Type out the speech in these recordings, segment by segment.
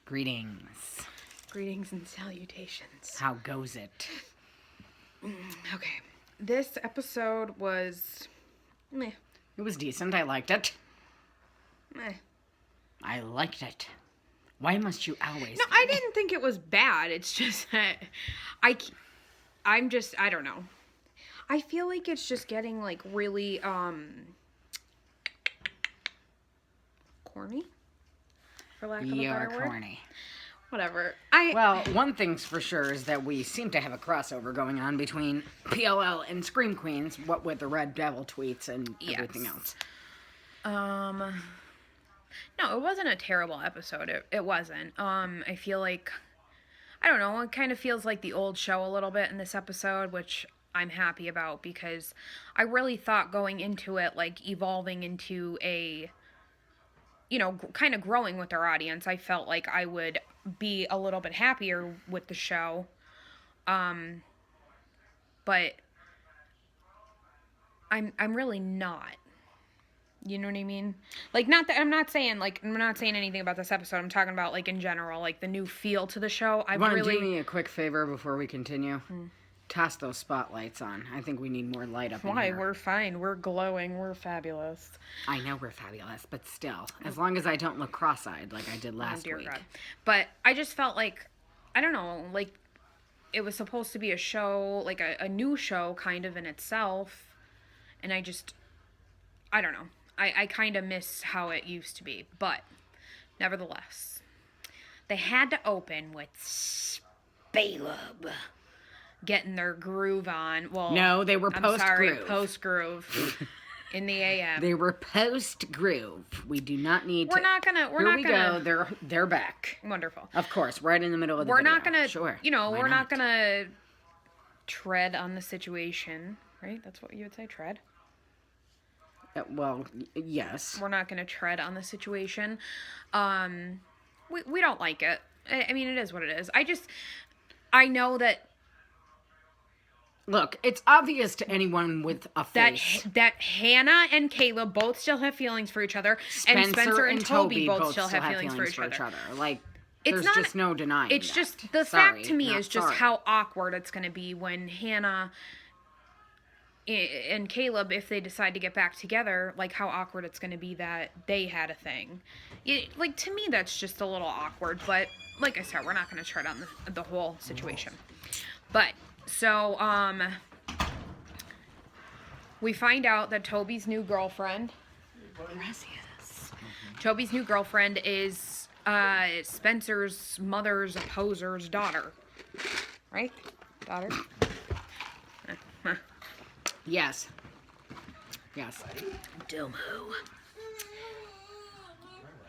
Greetings. Greetings and salutations. How goes it? Okay. This episode was meh. It was decent. I liked it. Meh. I liked it. Why must you always... No, I didn't think it was bad. It's just that I don't know. I feel like it's just getting like really corny, for lack of a better word. Corny. Whatever. Well, one thing's for sure is that we seem to have a crossover going on between PLL and Scream Queens, what with the Red Devil tweets and everything else. No, it wasn't a terrible episode. It wasn't. I feel like, I don't know, it kind of feels like the old show a little bit in this episode, which I'm happy about because I really thought going into it, like, evolving into a, you know, kind of growing with our audience, I felt like I would be a little bit happier with the show. But I'm really not. You know what I mean? Like, not that I'm not saying anything about this episode. I'm talking about, like, in general, like, the new feel to the show. You want to do me a quick favor before we continue? Toss those spotlights on. I think we need more light up in here. Why? We're fine. We're glowing. We're fabulous. I know we're fabulous, but still. As long as I don't look cross-eyed like I did last week. God. But I just felt like, I don't know, like, it was supposed to be a show, like a new show kind of in itself. And I don't know. I kind of miss how it used to be. But, nevertheless, they had to open with Spaleb getting their groove on. Well, no, they were post-groove. Post-groove. In the AM. They were post-groove. We do not need We're not gonna... They're back. Wonderful. Of course, right in the middle of the We're video. not gonna... Sure. You know, we're not gonna tread on the situation. Right? That's what you would say, tread? Well, yes. We're not gonna tread on the situation. We don't like it. I mean, it is what it is. I know that... Look, it's obvious to anyone with a face. That Hannah and Caleb both still have feelings for each other. And Spencer and Toby both still have feelings for each other. Like, there's just no denying It's that. just, the fact to me is just how awkward it's going to be when Hannah and Caleb, if they decide to get back together, like how awkward it's going to be that they had a thing. Like, to me, that's just a little awkward. But, like I said, we're not going to tread on the whole situation. But... So, we find out that Toby's new girlfriend, Toby's new girlfriend is, Spencer's mother's opposer's daughter. Right? Daughter? Yes. Yes. Domo.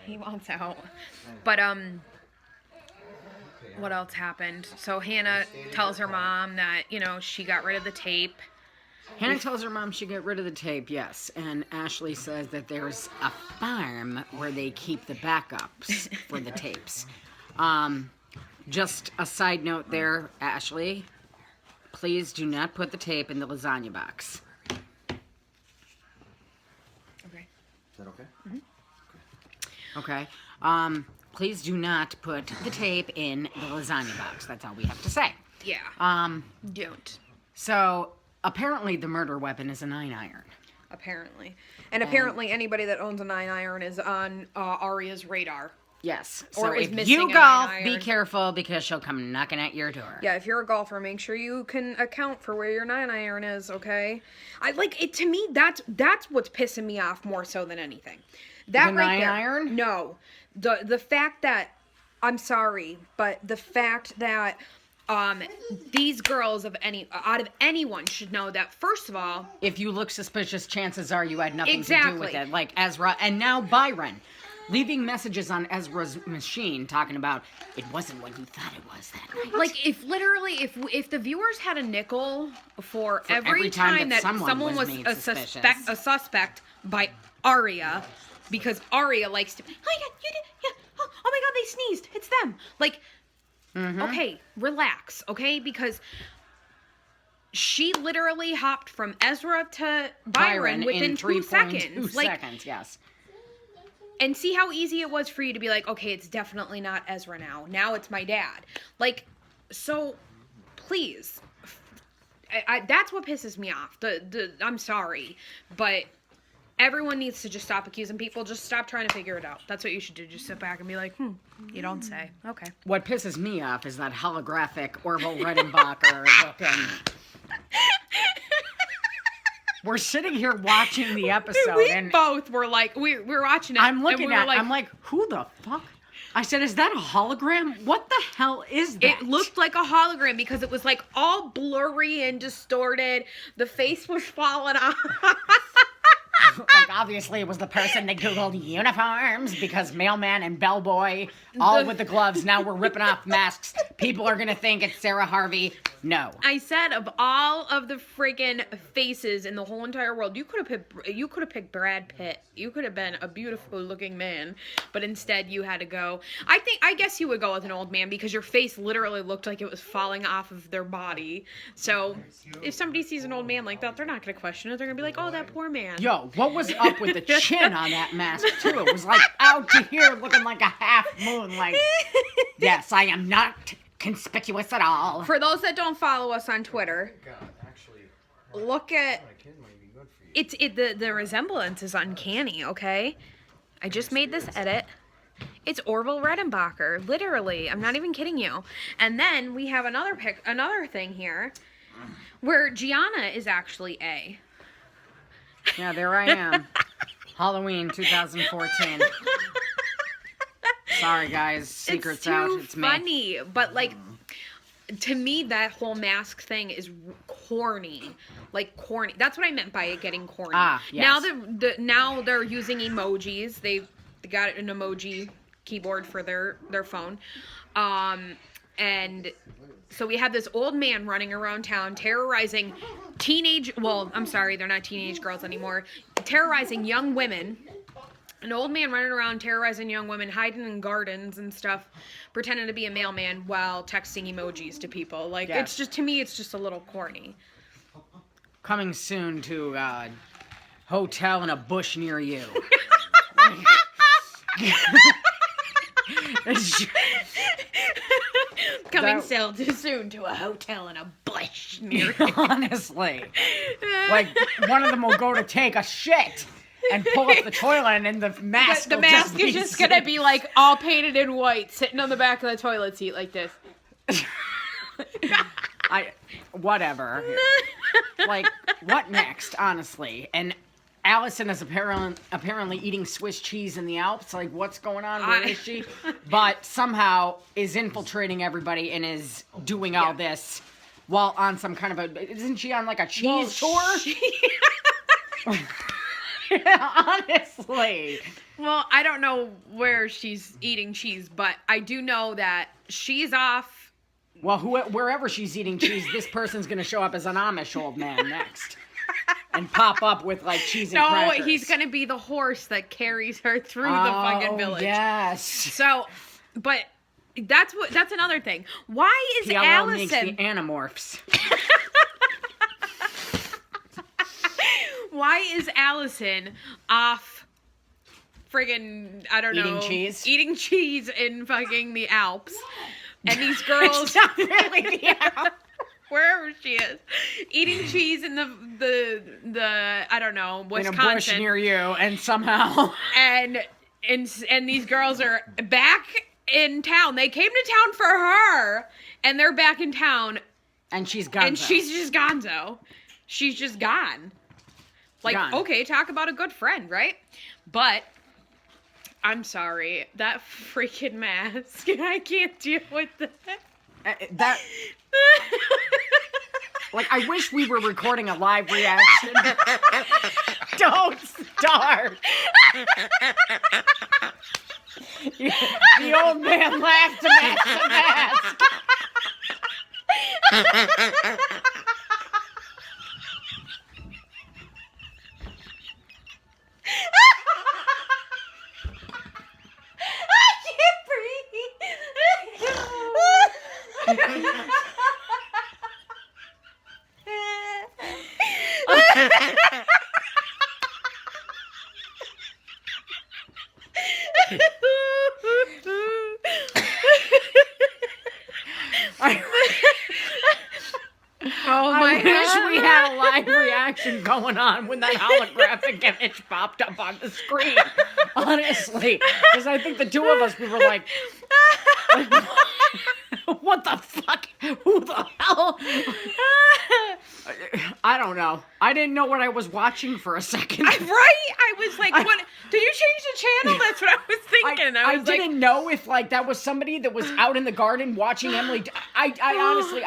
He wants out. But, what else happened? So Hannah tells her mom that, you know, she got rid of the tape. Hannah tells her mom she got rid of the tape, yes. And Ashley says that there's a farm where they keep the backups for the tapes. Just a side note there, Ashley. Please do not put the tape in the lasagna box. Okay. Is that okay? Mm-hmm. Okay. Please do not put the tape in the lasagna box. That's all we have to say. Yeah. Don't. So, apparently the murder weapon is a 9-iron. Apparently. And apparently anybody that owns a 9-iron is on Arya's radar. Yes. Or So is if missing you a golf, 9-iron. be careful because she'll come knocking at your door. Yeah, if you're a golfer, make sure you can account for where your 9-iron is, okay? I like it. To me, that's what's pissing me off more so than anything. That the right 9-iron? there. No. The fact that, I'm sorry, but the fact that these girls out of anyone should know that, first of all... If you look suspicious, chances are you had nothing to do with Exactly. it. Like Ezra, and now Byron. Leaving messages on Ezra's machine talking about, it wasn't what you thought it was that night. Like, if the viewers had a nickel for every time that someone was a suspect by Arya... Because Arya likes to... Oh, yeah, you did... Yeah. Oh my God, they sneezed. It's them. Like, okay, relax, okay? Because she literally hopped from Ezra to Byron within 2 seconds. 2 seconds, yes. And see how easy it was for you to be like, okay, it's definitely not Ezra now. Now it's my dad. Like, so please. That's what pisses me off. I'm sorry, but everyone needs to just stop accusing people. Just stop trying to figure it out. That's what you should do. Just sit back and be like, you don't say. Okay. What pisses me off is that holographic Orville Redenbacher looking. We're sitting here watching the episode, We and both were like, we're watching it. I'm looking and I'm like, who the fuck? I said, is that a hologram? What the hell is that? It looked like a hologram because it was like all blurry and distorted. The face was falling off. Like, obviously, it was the person that Googled uniforms because mailman and bellboy, all with the gloves. Now we're ripping off masks. People are going to think it's Sarah Harvey. No. I said of all of the friggin' faces in the whole entire world, you could have picked Brad Pitt. You could have been a beautiful looking man, but instead you had to go. I guess you would go with an old man because your face literally looked like it was falling off of their body. So if somebody sees an old man like that, they're not going to question it. They're going to be like, oh, that poor man. Yo, what was up with the chin on that mask, too? It was like out to here looking like a half moon. Like, yes, I am not conspicuous at all. For those that don't follow us on Twitter, look at the resemblance is uncanny. Okay, I just made this edit. It's Orville Redenbacher, literally. I'm not even kidding you. And then we have another thing here where Gianna is actually A. Yeah, there I am. Halloween 2014. Sorry, guys. Secret's out. It's me. It's funny, but like, to me, that whole mask thing is corny. Like corny. That's what I meant by it getting corny. Ah, yes. Now they're using emojis. They got an emoji keyboard for their phone, and so we have this old man running around town terrorizing I'm sorry, they're not teenage girls anymore. Terrorizing young women. An old man running around terrorizing young women, hiding in gardens and stuff, pretending to be a mailman while texting emojis to people. Like, yes. It's just, to me, it's just a little corny. Coming soon to hotel in a bush near you. Coming soon to a hotel in a bush near you. Honestly. Like, one of them will go to take a shit and pull up the toilet, and the mask The mask is just going to be, like, all painted in white, sitting on the back of the toilet seat like this. Whatever. Like, what next, honestly? And Allison is apparently eating Swiss cheese in the Alps. Like, what's going on? Where is she? But somehow is infiltrating everybody and is doing all this while on some kind of isn't she on like a cheese tour? Honestly. Well, I don't know where she's eating cheese, but I do know that she's off. Well, wherever she's eating cheese, this person's going to show up as an Amish old man next. And pop up with, like, cheese and crackers. No, he's going to be the horse that carries her through the fucking village. Yes. So, but that's another thing. Why is PLL Allison... makes the Animorphs. Why is Allison off friggin', I don't know. Eating cheese in fucking the Alps. And these girls... It's not really the Alps. Wherever she is, eating cheese in the I don't know, Wisconsin. In a bush near you, and somehow and these girls are back in town. They came to town for her, and they're back in town, and she's gonzo. And she's just gonzo. She's just gone. Like, okay, talk about a good friend, right? But I'm sorry, that freaking mask. I can't deal with that. Like, I wish we were recording a live reaction. Don't start. The old man laughed to match the mask. I can't breathe. we had a live reaction going on when that holographic image popped up on the screen. Honestly. Because I think the two of us, we were like what the fuck? Who the hell? I don't know. I didn't know what I was watching for a second. Right? I was like, what? Did you change the channel? That's what I was thinking. I didn't know if like that was somebody that was out in the garden watching Emily. I honestly,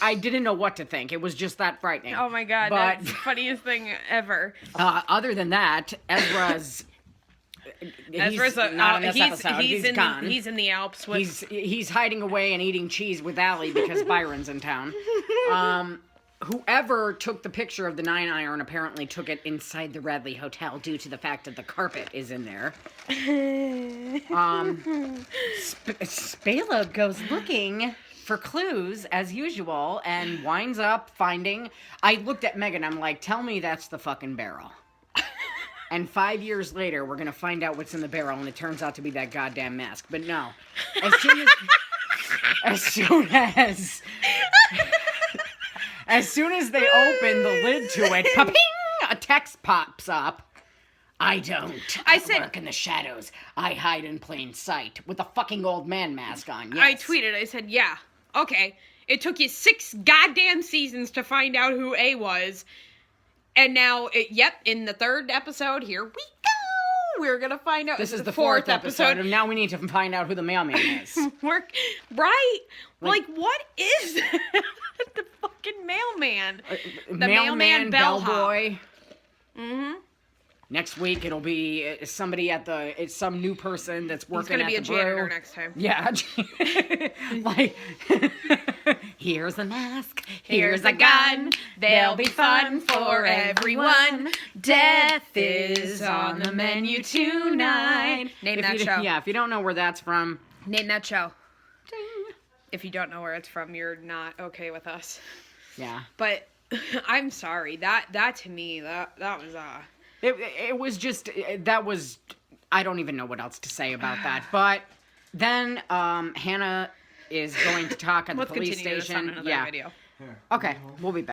I didn't know what to think. It was just that frightening. Oh my God. But, that's the funniest thing ever. Other than that, Ezra's not in this episode. He's gone. He's in the Alps with... He's hiding away and eating cheese with Allie because Byron's in town. Whoever took the picture of the 9-iron apparently took it inside the Radley Hotel due to the fact that the carpet is in there. Spela goes looking for clues as usual and winds up finding... I looked at Megan, I'm like, tell me that's the fucking barrel. And 5 years later, we're going to find out what's in the barrel, and it turns out to be that goddamn mask. But no. As soon as they open the lid to it, pa-ping, a text pops up. I work in the shadows. I hide in plain sight with a fucking old man mask on. Yes. I tweeted, I said, yeah, okay. It took you 6 goddamn seasons to find out who A was. And now, in the 3rd episode, here we go. We're going to find out. This is the 4th episode, and now we need to find out who the mailman is. Right? Like, what is the fucking mailman? The mailman, bellboy. Mm-hmm. Next week, it'll be somebody it's some new person that's working at the brew. He's going to be a janitor next time. Yeah. Like, here's a mask, here's a gun, there'll be fun for everyone. Death is on the menu tonight. Name that show. Yeah, if you don't know where that's from. Name that show. Ding. If you don't know where it's from, you're not okay with us. Yeah. But I'm sorry. That to me, that was It was just, that was, I don't even know what else to say about that. But then Hannah is going to talk at the police station. Let's continue this on another video. Okay, we'll be back.